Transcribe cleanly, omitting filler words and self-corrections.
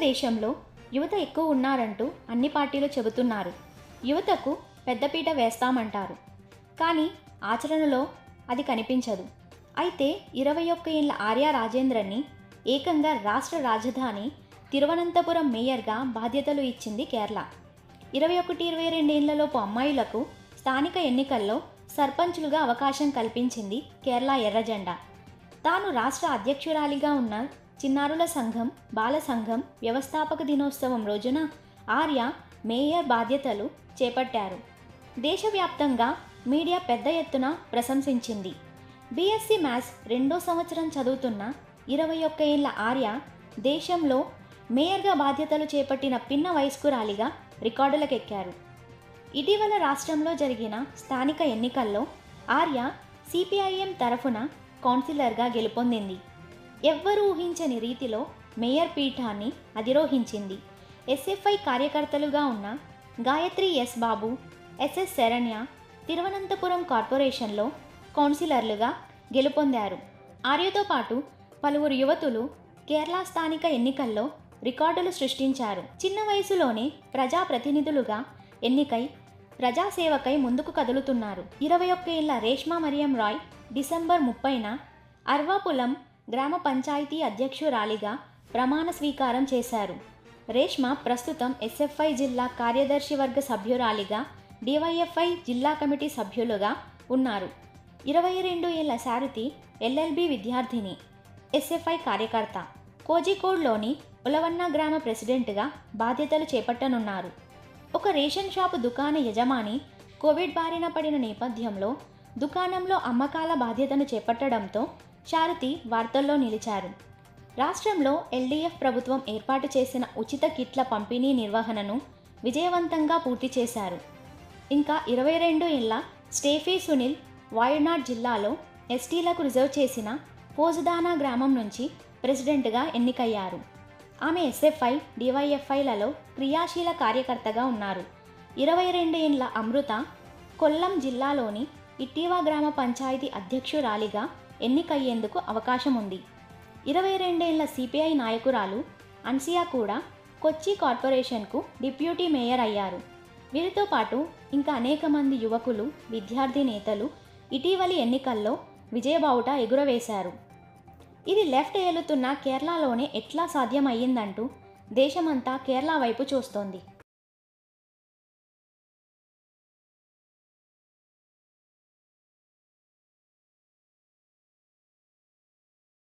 దేశంలో యువత ఎక్కువ ఉన్నారంటూ అన్ని పార్టీలు చెబుతున్నారు. యువతకు పెద్దపీట వేస్తామంటారు. కానీ ఆచరణలో అది కనిపించదు. అయితే 21 ఏళ్ల ఆర్య రాజేంద్రన్ని ఏకంగా రాష్ట్ర రాజధాని తిరువనంతపురం మేయర్గా బాధ్యతలు ఇచ్చింది కేరళ. 21-22 ఏళ్లలోపు అమ్మాయిలకు స్థానిక ఎన్నికల్లో సర్పంచులుగా అవకాశం కల్పించింది కేరళ ఎర్రజెండా. తాను రాష్ట్ర అధ్యక్షురాలిగా ఉన్న చిన్నారుల సంఘం, బాల సంఘం వ్యవస్థాపక దినోత్సవం రోజున ఆర్య మేయర్ బాధ్యతలు చేపట్టారు. దేశవ్యాప్తంగా మీడియా పెద్ద ఎత్తున ప్రశంసించింది. బీఎస్సీ మ్యాథ్స్ 2వ సంవత్సరం చదువుతున్న 21 ఏళ్ల ఆర్య దేశంలో మేయర్గా బాధ్యతలు చేపట్టిన పిన్న వయస్కురాలిగా రికార్డులకెక్కారు. ఇటీవల రాష్ట్రంలో జరిగిన స్థానిక ఎన్నికల్లో ఆర్య సిపిఐఎం తరఫున కౌన్సిలర్గా గెలుపొందింది. ఎవ్వరూ ఊహించని రీతిలో మేయర్ పీఠాన్ని అధిరోహించింది. ఎస్ఎఫ్ఐ కార్యకర్తలుగా ఉన్న గాయత్రి ఎస్ బాబు, ఎస్ఎస్ శరణ్య తిరువనంతపురం కార్పొరేషన్లో కౌన్సిలర్లుగా గెలుపొందారు. ఆర్యతో పాటు పలువురు యువతులు కేరళ స్థానిక ఎన్నికల్లో రికార్డులు సృష్టించారు. చిన్న వయసులోనే ప్రజాప్రతినిధులుగా ఎన్నికై ప్రజాసేవకై ముందుకు కదులుతున్నారు. 21 ఏళ్ల రేష్మా మరియం రాయ్ డిసెంబర్ 30న అర్వాపులం గ్రామ పంచాయతీ అధ్యక్షురాలిగా ప్రమాణ స్వీకారం చేశారు. రేష్మా ప్రస్తుతం ఎస్ఎఫ్ఐ జిల్లా కార్యదర్శి వర్గ సభ్యురాలిగా, డివైఎఫ్ఐ జిల్లా కమిటీ సభ్యులుగా ఉన్నారు. 22 ఏళ్ల శారతి ఎల్ఎల్బి విద్యార్థిని, ఎస్ఎఫ్ఐ కార్యకర్త. కోజికోడ్లోని ఉలవన్న గ్రామ ప్రెసిడెంట్గా బాధ్యతలు చేపట్టనున్నారు. ఒక రేషన్ షాపు దుకాణ యజమాని కోవిడ్ బారిన పడిన నేపథ్యంలో దుకాణంలో అమ్మకాల బాధ్యతను చేపట్టడంతో శారతి వార్తల్లో నిలిచారు. రాష్ట్రంలో ఎల్డీఎఫ్ ప్రభుత్వం ఏర్పాటు చేసిన ఉచిత కిట్ల పంపిణీ నిర్వహణను విజయవంతంగా పూర్తి చేశారు. ఇంకా 22 ఏళ్ల స్టేఫీ సునీల్ వాయనాడ్ జిల్లాలో ఎస్టీలకు రిజర్వ్ చేసిన పోజుదానా గ్రామం నుంచి ప్రెసిడెంట్గా ఎన్నికయ్యారు. ఆమె ఎస్ఎఫ్ఐ, డివైఎఫ్ఐలలో క్రియాశీల కార్యకర్తగా ఉన్నారు. 22 ఏళ్ల అమృత కొల్లం జిల్లాలోని ఇట్టివా గ్రామ పంచాయతీ అధ్యక్షురాలిగా ఎన్నికయ్యేందుకు అవకాశం ఉంది. 22 ఏళ్ల సిపిఐ నాయకురాలు అన్సియా కూడా కొచ్చి కార్పొరేషన్కు డిప్యూటీ మేయర్ అయ్యారు. వీరితో పాటు ఇంకా అనేక మంది యువకులు, విద్యార్థి నేతలు ఇటీవలి ఎన్నికల్లో విజయబావుట ఎగురవేశారు. ఇది లెఫ్ట్ ఏలుతున్న కేరళలోనే ఎట్లా సాధ్యమయ్యిందంటూ దేశమంతా కేరళ వైపు చూస్తోంది.